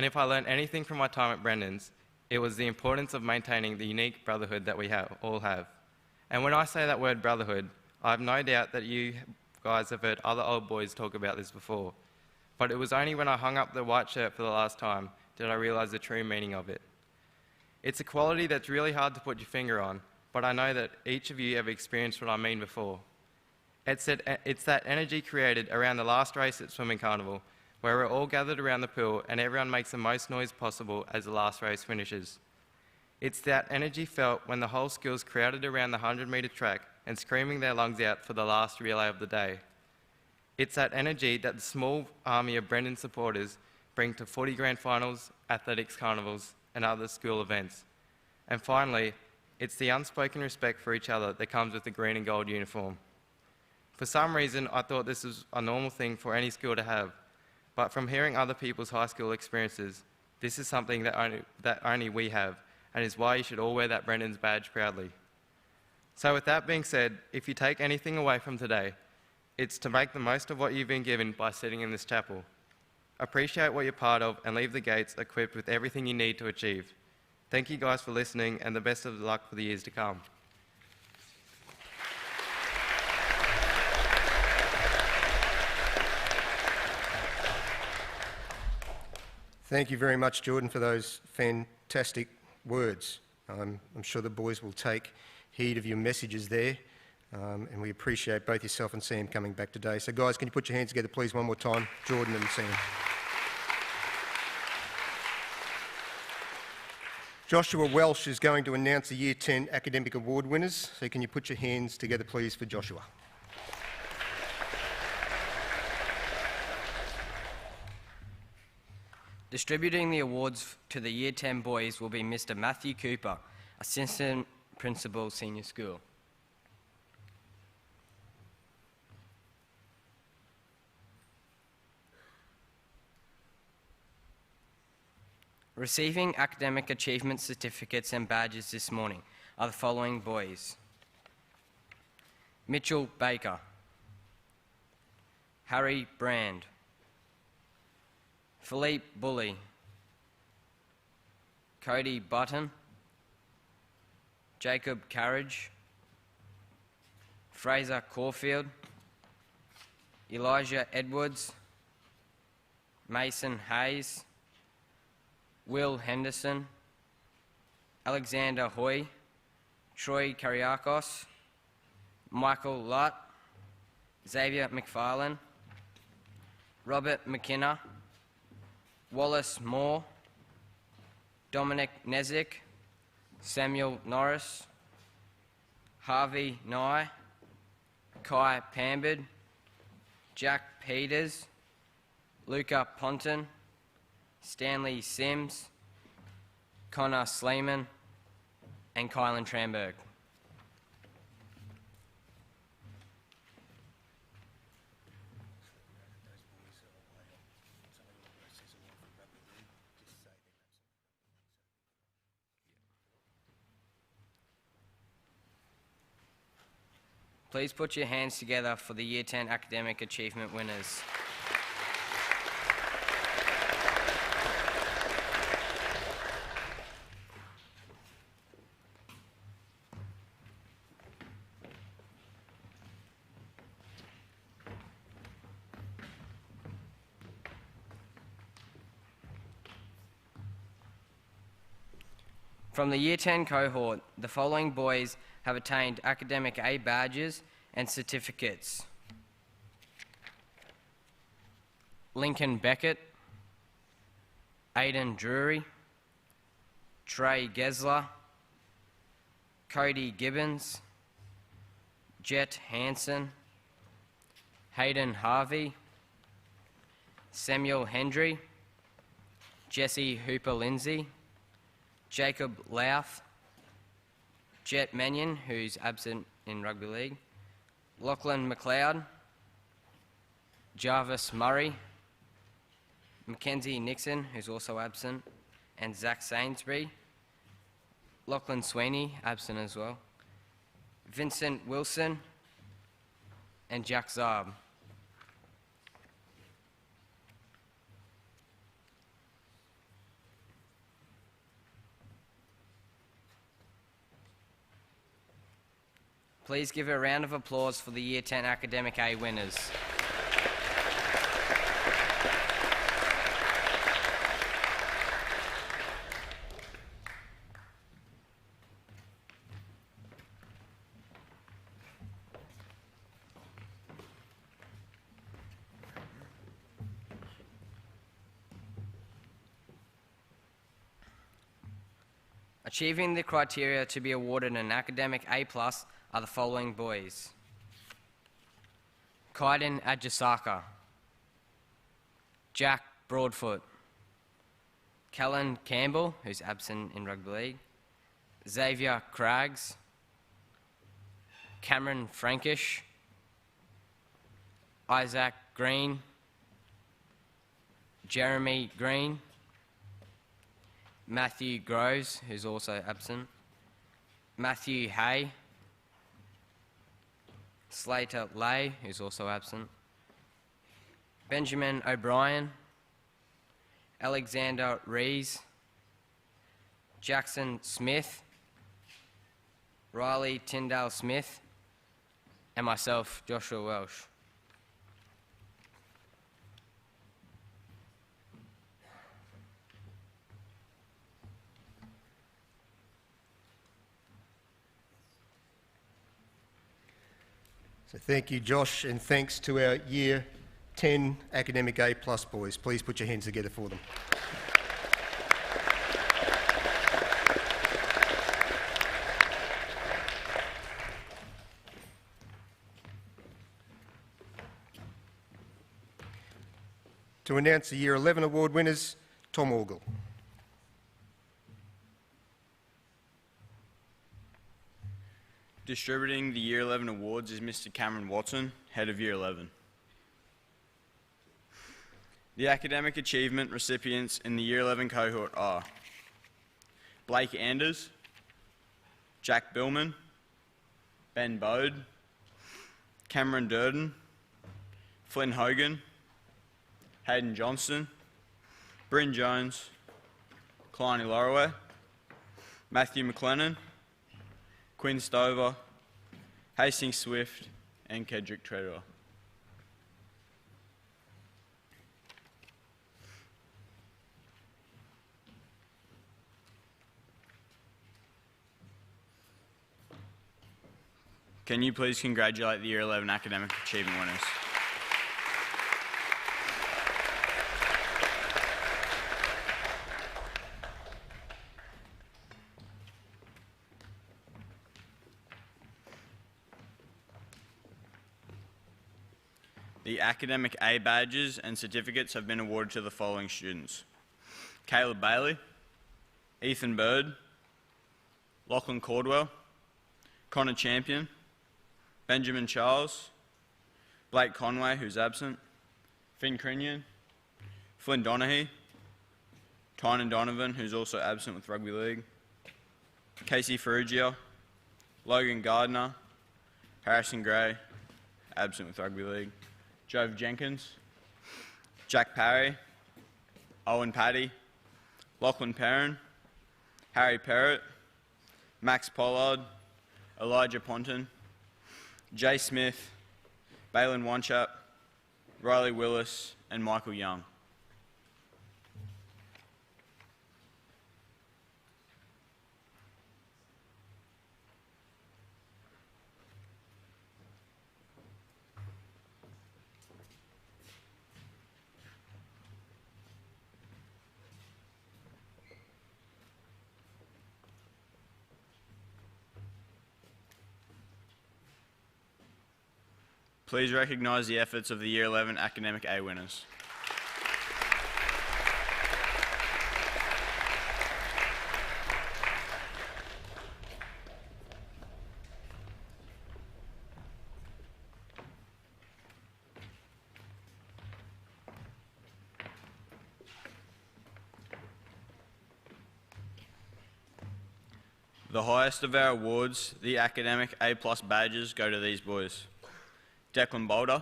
if I learned anything from my time at Brendan's, it was the importance of maintaining the unique brotherhood that we all have. And when I say that word brotherhood, I have no doubt that you guys have heard other old boys talk about this before. But it was only when I hung up the white shirt for the last time did I realise the true meaning of it. It's a quality that's really hard to put your finger on, but I know that each of you have experienced what I mean before. It's that energy created around the last race at Swimming Carnival, where we're all gathered around the pool and everyone makes the most noise possible as the last race finishes. It's that energy felt when the whole school's crowded around the 100-metre track and screaming their lungs out for the last relay of the day. It's that energy that the small army of Brendan supporters bring to footy grand finals, athletics carnivals, and other school events. And finally, it's the unspoken respect for each other that comes with the green and gold uniform. For some reason, I thought this was a normal thing for any school to have, but from hearing other people's high school experiences, this is something that only we have, and is why you should all wear that Brendan's badge proudly. So with that being said, if you take anything away from today, it's to make the most of what you've been given by sitting in this chapel. Appreciate what you're part of and leave the gates equipped with everything you need to achieve. Thank you guys for listening, and the best of luck for the years to come. Thank you very much, Jordan, for those fantastic words. I'm sure the boys will take heed of your messages there, and we appreciate both yourself and Sam coming back today. So guys, can you put your hands together please one more time, Jordan and Sam. Joshua Welsh is going to announce the Year 10 Academic Award winners, so can you put your hands together please for Joshua. Distributing the awards to the Year 10 boys will be Mr. Matthew Cooper, Assistant Principal, Senior School. Receiving academic achievement certificates and badges this morning are the following boys: Mitchell Baker, Harry Brand, Philippe Bully, Cody Button, Jacob Carriage, Fraser Caulfield, Elijah Edwards, Mason Hayes, Will Henderson, Alexander Hoy, Troy Kariakos, Michael Lutt, Xavier McFarlane, Robert McKenna, Wallace Moore, Dominic Nezik, Samuel Norris, Harvey Nye, Kai Pambard, Jack Peters, Luca Ponton, Stanley Sims, Connor Sleeman, and Kylan Tramberg. Those boys are way up. Somebody says a word for rugby league, just say please put your hands together for the Year 10 academic achievement winners. From the Year 10 cohort, the following boys have attained Academic A badges and certificates: Lincoln Beckett, Aidan Drury, Trey Gesler, Cody Gibbons, Jet Hansen, Hayden Harvey, Samuel Hendry, Jesse Hooper-Lindsay, Jacob Louth, Jet Mannion, who's absent in Rugby League, Lachlan McLeod, Jarvis Murray, Mackenzie Nixon, who's also absent, and Zach Sainsbury, Lachlan Sweeney, absent as well, Vincent Wilson, and Jack Zarb. Please give a round of applause for the Year 10 Academic A winners. Achieving the criteria to be awarded an Academic A+ are the following boys: Kaiden Adjasaka, Jack Broadfoot, Callan Campbell, who's absent in Rugby League, Xavier Craggs, Cameron Frankish, Isaac Green, Jeremy Green, Matthew Groves, who's also absent, Matthew Hay, Slater Lay, who's also absent, Benjamin O'Brien, Alexander Rees, Jackson Smith, Riley Tyndale Smith, and myself, Joshua Welsh. So thank you, Josh, and thanks to our Year 10 Academic A+ boys. Please put your hands together for them. To announce the Year 11 award winners, Tom Orgel. Distributing the Year 11 awards is Mr. Cameron Watson, Head of Year 11. The academic achievement recipients in the Year 11 cohort are Blake Anders, Jack Billman, Ben Bode, Cameron Durden, Flynn Hogan, Hayden Johnston, Bryn Jones, Kleiny Loroway, Matthew McLennan, Quinn Stover, Hastings Swift, and Kedrick Treadwell. Can you please congratulate the Year 11 academic achievement winners? The Academic A badges and certificates have been awarded to the following students: Caleb Bailey, Ethan Bird, Lachlan Cordwell, Connor Champion, Benjamin Charles, Blake Conway, who's absent, Finn Crinion, Flynn Donaghy, Tynan Donovan, who's also absent with Rugby League, Casey Ferrugia, Logan Gardner, Harrison Gray, absent with Rugby League. Jove Jenkins, Jack Parry, Owen Paddy, Lachlan Perrin, Harry Perrott, Max Pollard, Elijah Ponton, Jay Smith, Balin Wanchap, Riley Willis, and Michael Young. Please recognise the efforts of the Year 11 Academic A winners. The highest of our awards, the Academic A+ badges, go to these boys. Declan Boulder,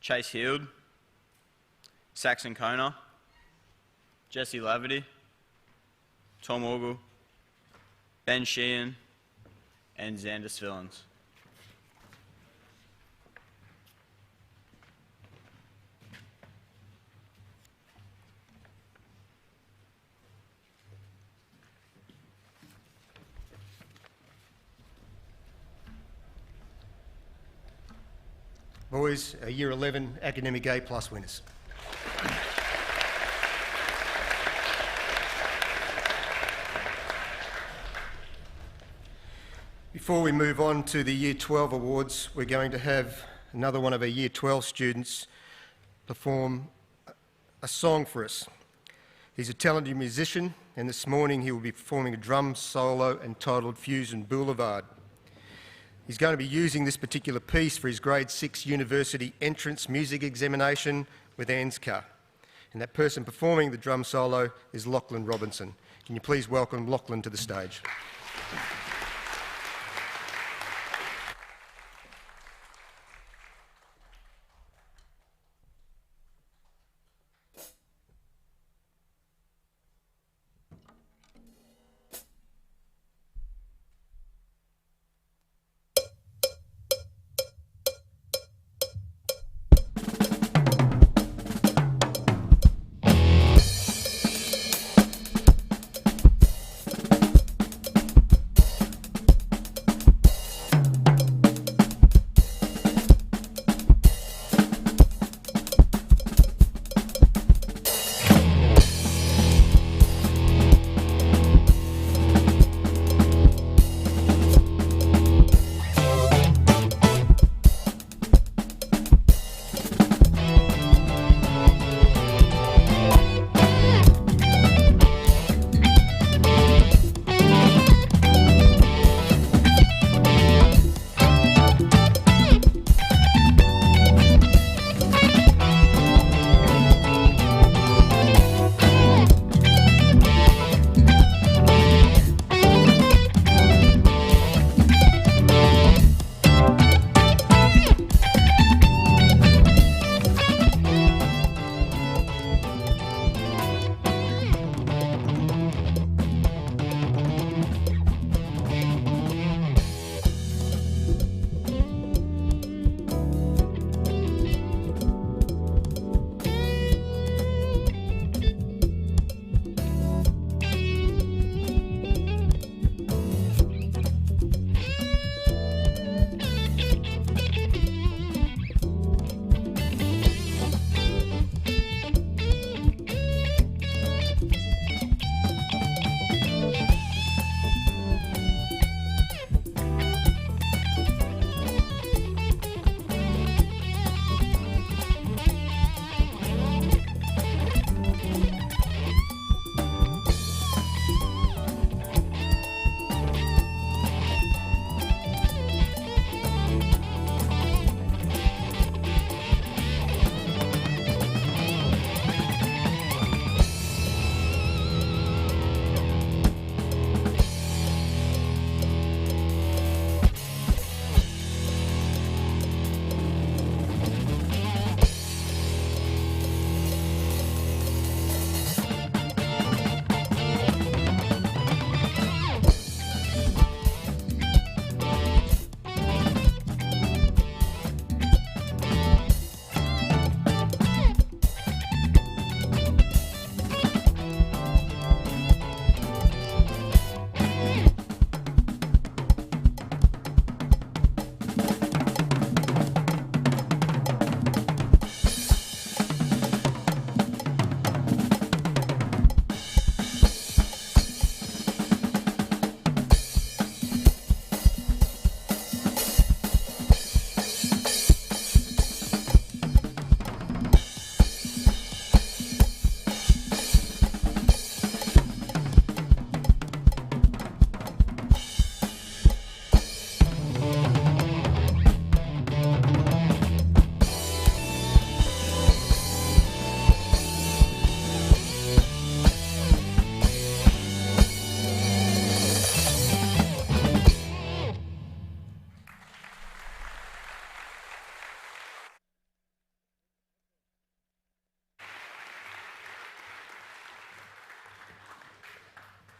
Chase Heald, Saxon Kona, Jesse Laverty, Tom Ogle, Ben Sheehan, and Xander Svillens. Boys, Year 11 Academic A+ winners. Before we move on to the Year 12 awards, we're going to have another one of our Year 12 students perform a song for us. He's a talented musician, and this morning he will be performing a drum solo entitled Fusion Boulevard. He's going to be using this particular piece for his Grade 6 University Entrance Music Examination with ANZCA. And that person performing the drum solo is Lachlan Robinson. Can you please welcome Lachlan to the stage?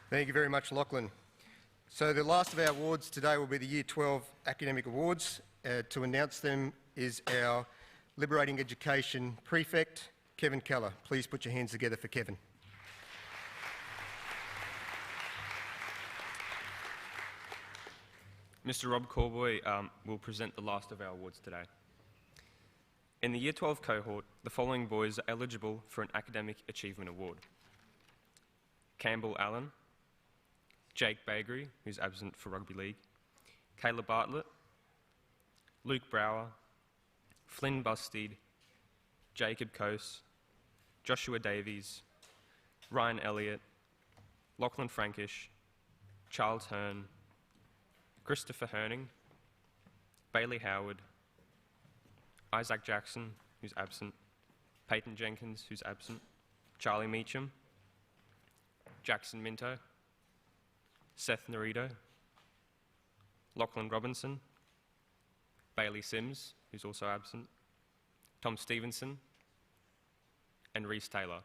Thank you very much, Lachlan. So the last of our awards today will be the Year 12 Academic Awards. To announce them is our Liberating Education Prefect, Kevin Keller. Please put your hands together for Kevin. Mr. Rob Corboy will present the last of our awards today. In the Year 12 cohort, the following boys are eligible for an Academic Achievement Award. Campbell Allen, Jake Bagri, who's absent for Rugby League, Kayla Bartlett, Luke Brower, Flynn Bustede, Jacob Coase, Joshua Davies, Ryan Elliott, Lachlan Frankish, Charles Hearn, Christopher Herning, Bailey Howard, Isaac Jackson, who's absent, Peyton Jenkins, who's absent, Charlie Meacham, Jackson Minto, Seth Narito, Lachlan Robinson, Bailey Sims, who's also absent, Tom Stevenson, and Reese Taylor.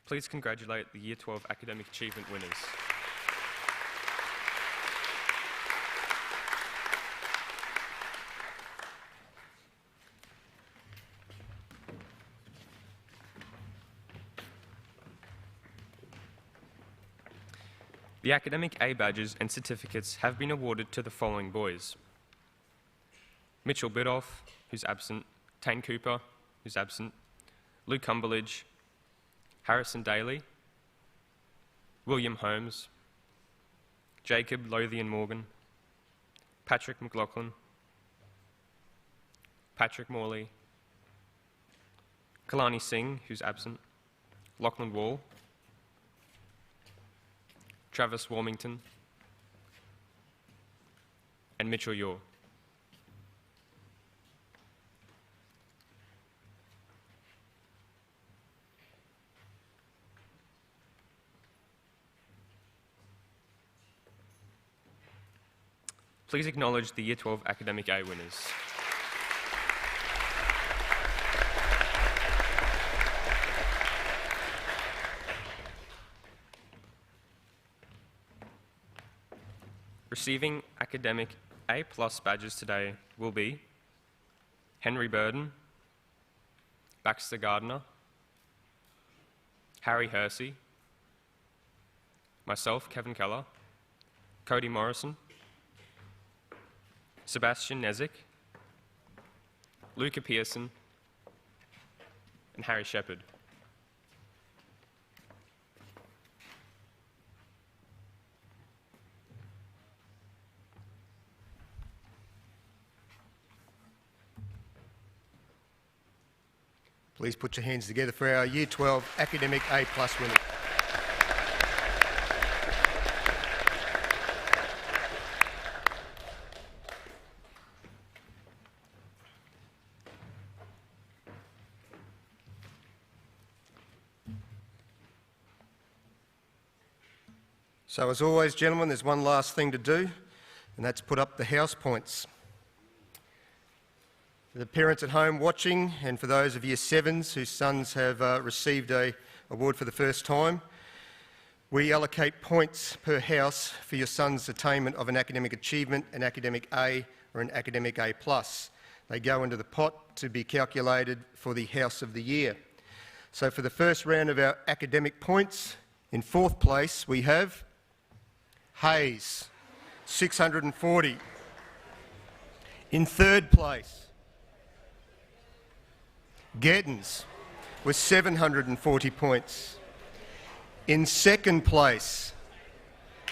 Please congratulate the Year 12 Academic Achievement winners. The Academic A badges and certificates have been awarded to the following boys: Mitchell Bidoff, who's absent, Tane Cooper, who's absent, Luke Cumberledge, Harrison Daly, William Holmes, Jacob Lothian Morgan, Patrick McLaughlin, Patrick Morley, Kalani Singh, who's absent, Lachlan Wall, Travis Warmington, and Mitchell Yor. Please acknowledge the Year 12 Academic A winners. Receiving Academic A+ badges today will be Henry Burden, Baxter Gardner, Harry Hersey, myself, Kevin Keller, Cody Morrison, Sebastian Nezik, Luca Pearson, and Harry Shepherd. Please put your hands together for our Year 12 Academic A+ winner. So as always, gentlemen, there's one last thing to do, and that's put up the house points. For the parents at home watching, and for those of Year 7s whose sons have received an award for the first time, we allocate points per house for your son's attainment of an academic achievement, an academic A or an academic A+. They go into the pot to be calculated for the House of the Year. So for the first round of our academic points, in fourth place we have Hayes, 640. In third place, Gettins with 740 points. In second place,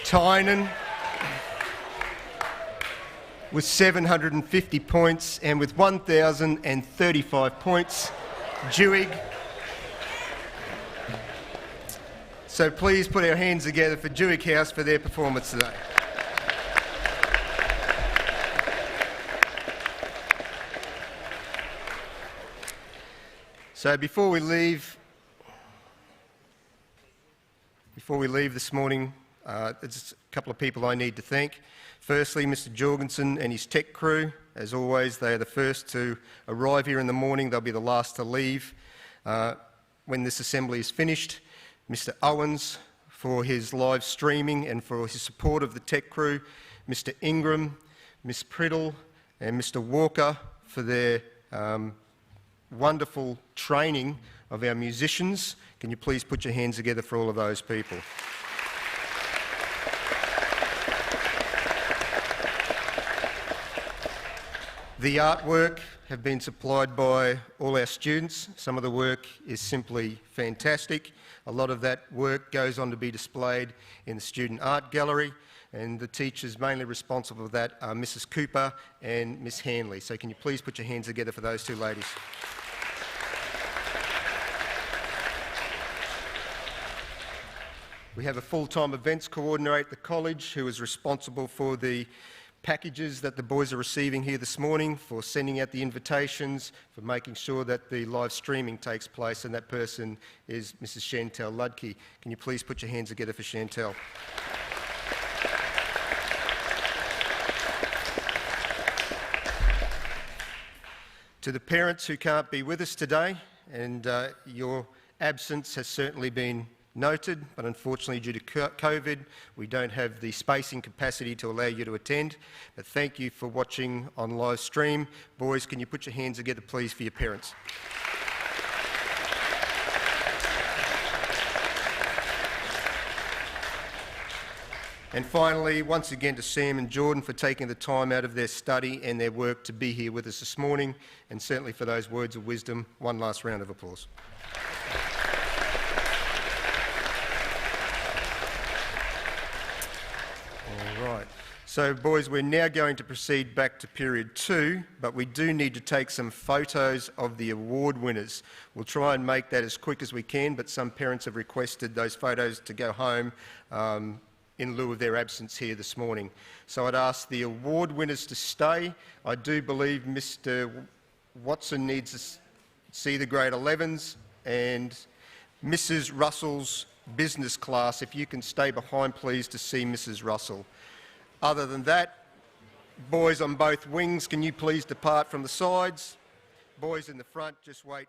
Tynan with 750 points, and with 1,035 points, Dewig. So please put our hands together for Dewig House for their performance today. So before we leave this morning, there's a couple of people I need to thank. Firstly, Mr. Jorgensen and his tech crew. As always, they are the first to arrive here in the morning. They'll be the last to leave when this assembly is finished. Mr. Owens for his live streaming and for his support of the tech crew. Mr. Ingram, Ms. Priddle and Mr. Walker for their wonderful training of our musicians. Can you please put your hands together for all of those people? The artwork have been supplied by all our students. Some of the work is simply fantastic. A lot of that work goes on to be displayed in the student art gallery, and the teachers mainly responsible for that are Mrs. Cooper and Miss Hanley. So can you please put your hands together for those two ladies? We have a full-time events coordinator at the college who is responsible for the packages that the boys are receiving here this morning, for sending out the invitations, for making sure that the live streaming takes place, and that person is Mrs. Chantel Ludke. Can you please put your hands together for Chantel? To the parents who can't be with us today, and your absence has certainly been noted, but unfortunately due to COVID we don't have the spacing capacity to allow you to attend, but thank you for watching on live stream. Boys, can you put your hands together please for your parents? And finally, once again to Sam and Jordan for taking the time out of their study and their work to be here with us this morning, and certainly for those words of wisdom. One last round of applause. Right. So, boys, we're now going to proceed back to period 2, but we do need to take some photos of the award winners. We'll try and make that as quick as we can, but some parents have requested those photos to go home in lieu of their absence here this morning. So I'd ask the award winners to stay. I do believe Mr. Watson needs to see the grade 11s, and Mrs. Russell's business class, if you can stay behind please to see Mrs. Russell. Other than that, boys on both wings, can you please depart from the sides? Boys in the front, just wait.